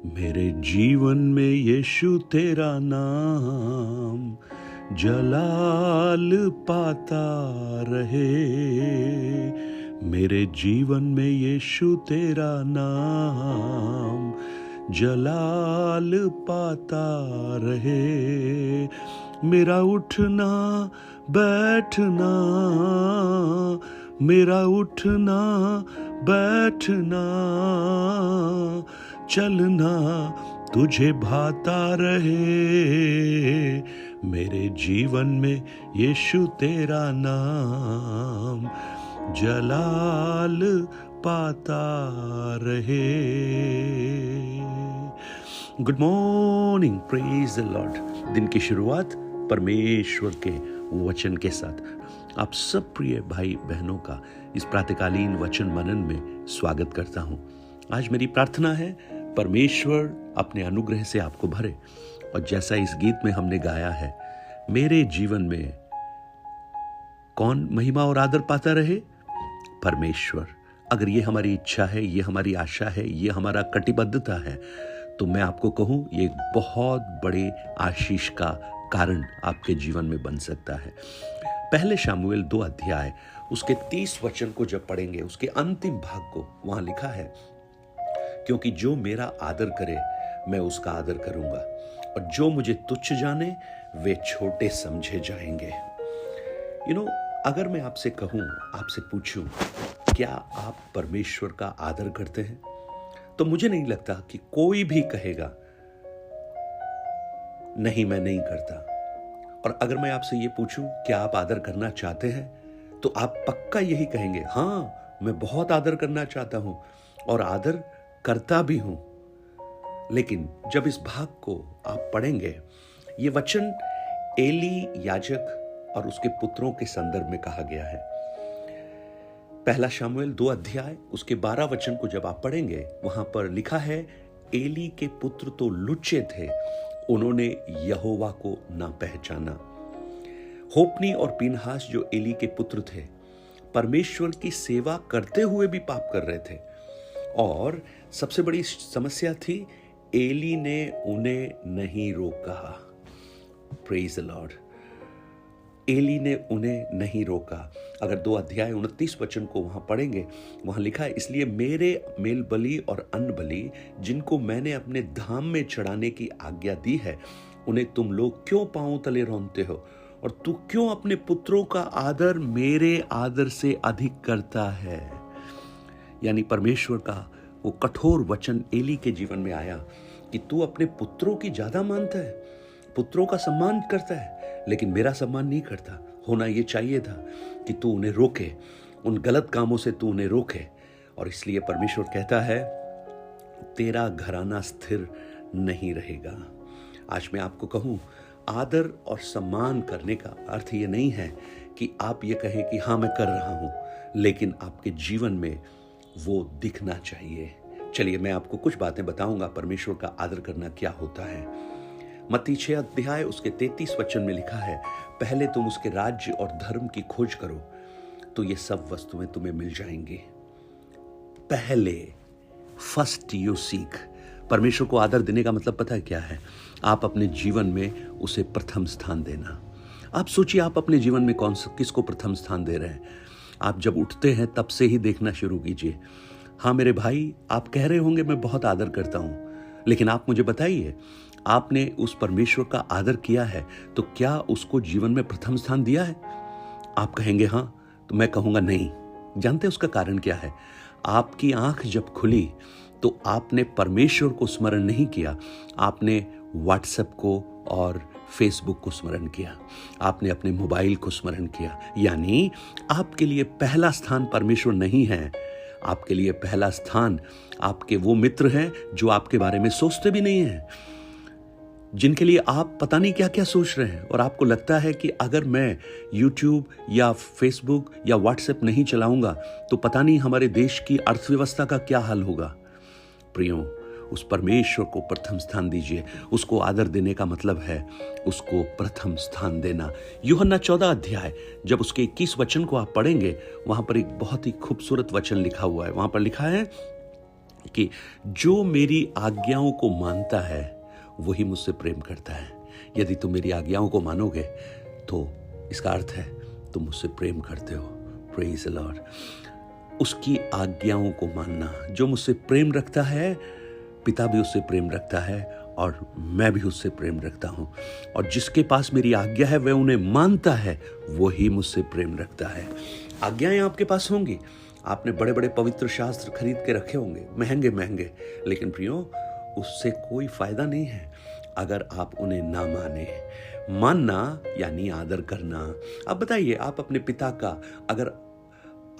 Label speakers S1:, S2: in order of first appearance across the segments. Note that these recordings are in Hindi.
S1: मेरे जीवन में यीशु तेरा नाम जलाल पाता रहे। मेरे जीवन में यीशु तेरा नाम जलाल पाता रहे। मेरा उठना बैठना, मेरा उठना बैठना, चलना तुझे भाता रहे। मेरे जीवन में यीशु तेरा नाम जलाल पाता रहे। Good morning, praise the Lord. दिन की शुरुआत परमेश्वर के वचन के साथ आप सब प्रिय भाई बहनों का इस प्रातःकालीन वचन मनन में स्वागत करता हूं। आज मेरी प्रार्थना है परमेश्वर अपने अनुग्रह से आपको भरे, और जैसा इस गीत में हमने गाया है, मेरे जीवन में कौन महिमा और आदर पाता रहे? परमेश्वर। अगर ये हमारी इच्छा है, ये हमारी आशा है, ये हमारा कटिबद्धता है, तो मैं आपको कहूं ये एक बहुत बड़े आशीष का कारण आपके जीवन में बन सकता है। पहले शमूएल 2 अध्याय उसके 30 वचन को जब पढ़ेंगे, उसके अंतिम भाग को, वहां लिखा है, क्योंकि जो मेरा आदर करे मैं उसका आदर करूंगा, और जो मुझे तुच्छ जाने वे छोटे समझे जाएंगे। अगर मैं आपसे कहूं, आपसे पूछूं, क्या आप परमेश्वर का आदर करते हैं? तो मुझे नहीं लगता कि कोई भी कहेगा नहीं, मैं नहीं करता। और अगर मैं आपसे ये पूछूं, क्या आप आदर करना चाहते हैं, तो आप पक्का यही कहेंगे, हाँ, मैं बहुत आदर करना चाहता हूं और आदर करता भी हूं। लेकिन जब इस भाग को आप पढ़ेंगे, ये वचन एली याजक और उसके पुत्रों के संदर्भ में कहा गया है। पहला शमूएल 2 अध्याय उसके 12 वचन को जब आप पढ़ेंगे, वहां पर लिखा है, एली के पुत्र तो लुच्चे थे, उन्होंने यहोवा को ना पहचाना। होप्नी और पीनहास जो एली के पुत्र थे, परमेश्वर की सेवा करते हुए भी पाप कर रहे थे, और सबसे बड़ी समस्या थी, एली ने उन्हें नहीं रोका। Praise the Lord. एली ने उन्हें नहीं रोका। अगर 2 अध्याय 29 वचन को वहां पढ़ेंगे, वहां लिखा है, इसलिए मेरे मेल बलि और अन्न बलि जिनको मैंने अपने धाम में चढ़ाने की आज्ञा दी है, उन्हें तुम लोग क्यों पांव तले रौंदते हो, और तू क्यों अपने पुत्रों का आदर मेरे आदर से अधिक करता है। यानी परमेश्वर का वो कठोर वचन एली के जीवन में आया कि तू अपने पुत्रों की ज्यादा मानता है, पुत्रों का सम्मान करता है, लेकिन मेरा सम्मान नहीं करता। होना ये चाहिए था कि तू उन्हें रोके, उन गलत कामों से तू उन्हें रोके। और इसलिए परमेश्वर कहता है, तेरा घराना स्थिर नहीं रहेगा। आज मैं आपको कहूं, आदर और सम्मान करने का अर्थ ये नहीं है कि आप ये कहें कि हाँ मैं कर रहा हूं, लेकिन आपके जीवन में वो दिखना चाहिए। चलिए मैं आपको कुछ बातें बताऊंगा परमेश्वर का आदर करना क्या होता है। मत्ती 6 अध्याय उसके 33 वचन में लिखा है, पहले तुम उसके राज्य और धर्म की खोज करो तो ये सब वस्तुएं तुम्हें मिल जाएंगी। पहले, फर्स्ट यू सीक। परमेश्वर को आदर देने का मतलब पता है क्या है? आप अपने जीवन में उसे प्रथम स्थान देना। आप सोचिए, आप अपने जीवन में किसको प्रथम स्थान दे रहे हैं? आप जब उठते हैं तब से ही देखना शुरू कीजिए। हाँ मेरे भाई, आप कह रहे होंगे मैं बहुत आदर करता हूं, लेकिन आप मुझे बताइए, आपने उस परमेश्वर का आदर किया है तो क्या उसको जीवन में प्रथम स्थान दिया है? आप कहेंगे हाँ, तो मैं कहूंगा नहीं। जानते उसका कारण क्या है? आपकी आंख जब खुली तो आपने परमेश्वर को स्मरण नहीं किया, आपने व्हाट्सएप को और फेसबुक को स्मरण किया, आपने अपने मोबाइल को स्मरण किया। यानी आपके लिए पहला स्थान परमेश्वर नहीं है, आपके लिए पहला स्थान आपके वो मित्र हैं जो आपके बारे में सोचते भी नहीं हैं, जिनके लिए आप पता नहीं क्या क्या सोच रहे हैं, और आपको लगता है कि अगर मैं YouTube या Facebook या WhatsApp नहीं चलाऊंगा तो पता नहीं हमारे देश की अर्थव्यवस्था का क्या हाल होगा। प्रियो, उस परमेश्वर को प्रथम स्थान दीजिए। उसको आदर देने का मतलब है उसको प्रथम स्थान देना। यूहन्ना 14 अध्याय जब उसके 21 वचन को आप पढ़ेंगे, वहां पर एक बहुत ही खूबसूरत वचन लिखा हुआ है। वहां पर लिखा है, कि जो मेरी आज्ञाओं को मानता है वही मुझसे प्रेम करता है। यदि तुम मेरी आज्ञाओं को मानोगे तो इसका अर्थ है तुम मुझसे प्रेम करते हो। Praise the Lord. उसकी आज्ञाओं को मानना, जो मुझसे प्रेम रखता है, पिता भी उससे प्रेम रखता है और मैं भी उससे प्रेम रखता हूं। और जिसके पास मेरी आज्ञा है वह उन्हें मानता है, वही मुझसे प्रेम रखता है। आज्ञाएं आपके पास होंगी, आपने बड़े बड़े पवित्र शास्त्र खरीद के रखे होंगे, महंगे महंगे, लेकिन प्रियो उससे कोई फायदा नहीं है अगर आप उन्हें ना माने। मानना यानी आदर करना। अब बताइए, आप अपने पिता का अगर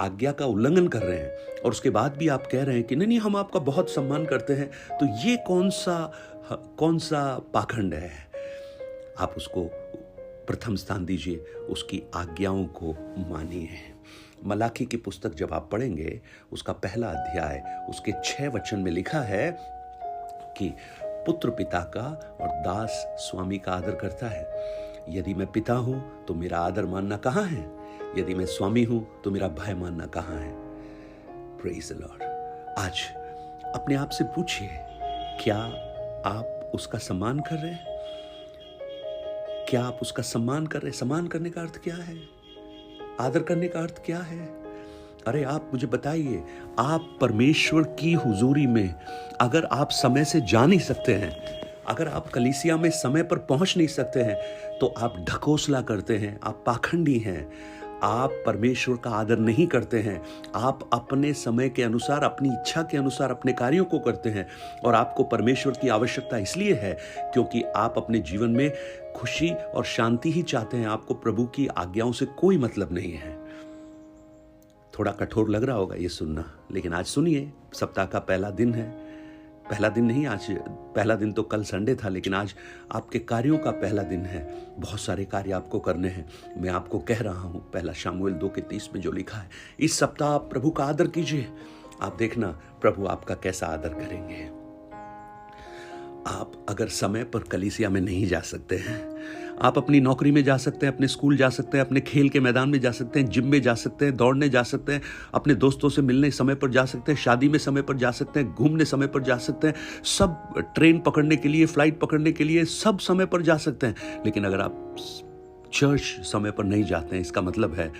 S1: आज्ञा का उल्लंघन कर रहे हैं और उसके बाद भी आप कह रहे हैं कि नहीं हम आपका बहुत सम्मान करते हैं, तो ये कौन सा पाखंड है? आप उसको प्रथम स्थान दीजिए, उसकी आज्ञाओं को मानिए। मलाकी की पुस्तक जब आप पढ़ेंगे, उसका पहला अध्याय उसके 6 वचन में लिखा है कि पुत्र पिता का और दास स्वामी का आदर करता है। यदि मैं पिता हूं तो मेरा आदर मानना कहां है? यदि मैं स्वामी हूं तो मेरा भय मानना कहां है? Praise the Lord. आज अपने आप से पूछिए, क्या आप उसका सम्मान कर रहे हैं? क्या आप उसका सम्मान कर रहे हैं? सम्मान करने का अर्थ क्या है? आदर करने का अर्थ क्या है? अरे आप मुझे बताइए, आप परमेश्वर की हुजूरी में अगर आप समय से जा नहीं सकते हैं, अगर आप कलीसिया में समय पर पहुंच नहीं सकते हैं, तो आप ढकोसला करते हैं, आप पाखंडी हैं, आप परमेश्वर का आदर नहीं करते हैं। आप अपने समय के अनुसार, अपनी इच्छा के अनुसार अपने कार्यों को करते हैं। और आपको परमेश्वर की आवश्यकता इसलिए है क्योंकि आप अपने जीवन में खुशी और शांति ही चाहते हैं। आपको प्रभु की आज्ञाओं से कोई मतलब नहीं है। थोड़ा कठोर लग रहा होगा ये सुनना, लेकिन आज सुनिए, सप्ताह का पहला दिन है। पहला दिन नहीं, आज पहला दिन तो कल संडे था, लेकिन आज आपके कार्यों का पहला दिन है। बहुत सारे कार्य आपको करने हैं। मैं आपको कह रहा हूं, पहला शमूएल 2:30 में जो लिखा है, इस सप्ताह आप प्रभु का आदर कीजिए। आप देखना प्रभु आपका कैसा आदर करेंगे। आप अगर समय पर कलीसिया में नहीं जा सकते हैं, आप अपनी नौकरी में जा सकते हैं, अपने स्कूल जा सकते हैं, अपने खेल के मैदान में जा सकते हैं, जिम में जा सकते हैं, दौड़ने जा सकते हैं, अपने दोस्तों से मिलने समय पर जा सकते हैं, शादी में समय पर जा सकते हैं, घूमने समय पर जा सकते हैं, सब ट्रेन पकड़ने के लिए, फ्लाइट पकड़ने के लिए सब समय पर जा सकते हैं। लेकिन अगर आप चर्च समय पर नहीं जाते हैं, इसका मतलब है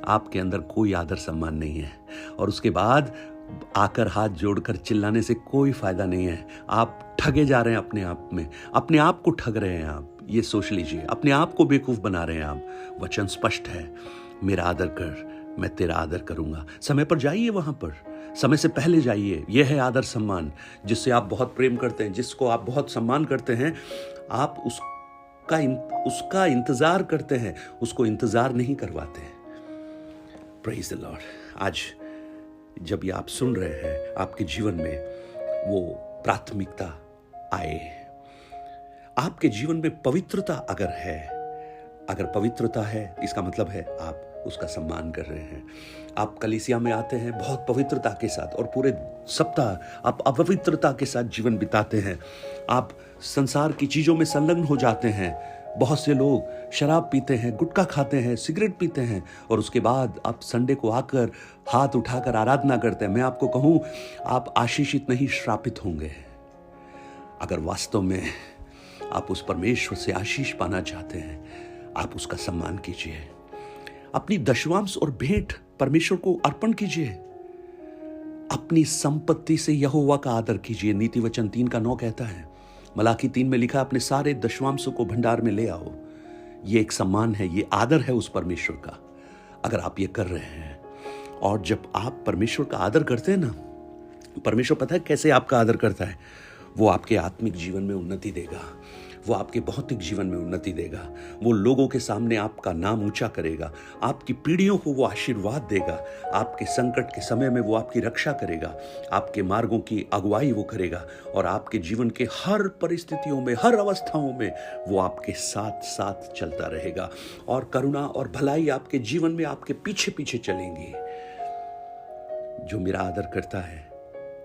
S1: आपके अंदर कोई आदर सम्मान नहीं है। और उसके बाद आकर हाथ जोड़कर चिल्लाने से कोई फायदा नहीं है। आप ठगे जा रहे हैं अपने आप को ठग रहे हैं। आप ये सोच लीजिए, अपने आप को बेवकूफ बना रहे हैं आप। वचन स्पष्ट है, मेरा आदर कर, मैं तेरा आदर करूंगा। समय पर जाइए, वहां पर समय से पहले जाइए। यह है आदर सम्मान। जिससे आप बहुत प्रेम करते हैं, जिसको आप बहुत सम्मान करते हैं, आप उसका इंतजार करते हैं, उसको इंतजार नहीं करवाते हैं। Praise the Lord. आज जब ये आप सुन रहे हैं, आपके जीवन में वो प्राथमिकता आए। आपके जीवन में पवित्रता अगर पवित्रता है, इसका मतलब है आप उसका सम्मान कर रहे हैं। आप कलीसिया में आते हैं बहुत पवित्रता के साथ और पूरे सप्ताह आप अपवित्रता के साथ जीवन बिताते हैं। आप संसार की चीजों में संलग्न हो जाते हैं। बहुत से लोग शराब पीते हैं, गुटखा खाते हैं, सिगरेट पीते हैं और उसके बाद आप संडे को आकर हाथ उठाकर आराधना करते हैं। मैं आपको कहूं, आप आशीषित नहीं, श्रापित होंगे। अगर वास्तव में आप उस परमेश्वर से आशीष पाना चाहते हैं, आप उसका सम्मान कीजिए। अपनी दशवांश और भेंट परमेश्वर को अर्पण कीजिए। अपनी संपत्ति से यहोवा का आदर कीजिए। नीति वचन 3:9 कहता है। मलाकी 3 में लिखा, अपने सारे दशवांशों को भंडार में ले आओ। ये एक सम्मान है, ये आदर है उस परमेश्वर का। अगर आप ये कर रहे हैं, और जब आप परमेश्वर का आदर करते हैं ना, परमेश्वर पता है कैसे आपका आदर करता है। वो आपके आत्मिक जीवन में उन्नति देगा, वो आपके भौतिक जीवन में उन्नति देगा, वो लोगों के सामने आपका नाम ऊंचा करेगा, आपकी पीढ़ियों को वो आशीर्वाद देगा, आपके संकट के समय में वो आपकी रक्षा करेगा, आपके मार्गों की अगुवाई वो करेगा और आपके जीवन के हर परिस्थितियों में, हर अवस्थाओं में वो आपके साथ साथ चलता रहेगा और करुणा और भलाई आपके जीवन में आपके पीछे पीछे चलेंगी। जो मेरा आदर करता है,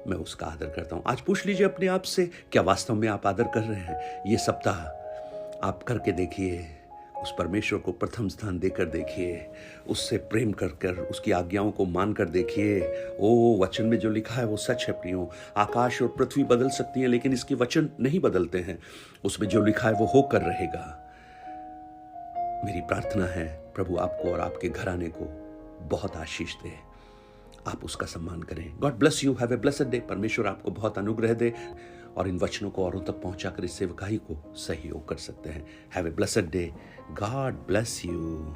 S1: मैं उसका आदर करता हूं। आज पूछ लीजिए अपने आप से, क्या वास्तव में आप आदर कर रहे हैं? ये सप्ताह आप करके देखिए, उस परमेश्वर को प्रथम स्थान देकर देखिए, उससे प्रेम कर कर, उसकी आज्ञाओं को मानकर देखिए। ओ, वचन में जो लिखा है वो सच है प्रियो। आकाश और पृथ्वी बदल सकती हैं, लेकिन इसके वचन नहीं बदलते हैं। उसमें जो लिखा है वो होकर रहेगा। मेरी प्रार्थना है प्रभु आपको और आपके घराने को बहुत आशीष दे, आप उसका सम्मान करें। God bless you, have a blessed day. परमेश्वर आपको बहुत अनुग्रह दे और इन वचनों को औरों तक पहुंचाकर इस सेवकाई को सहयोग कर सकते हैं। Have a blessed day. God bless you.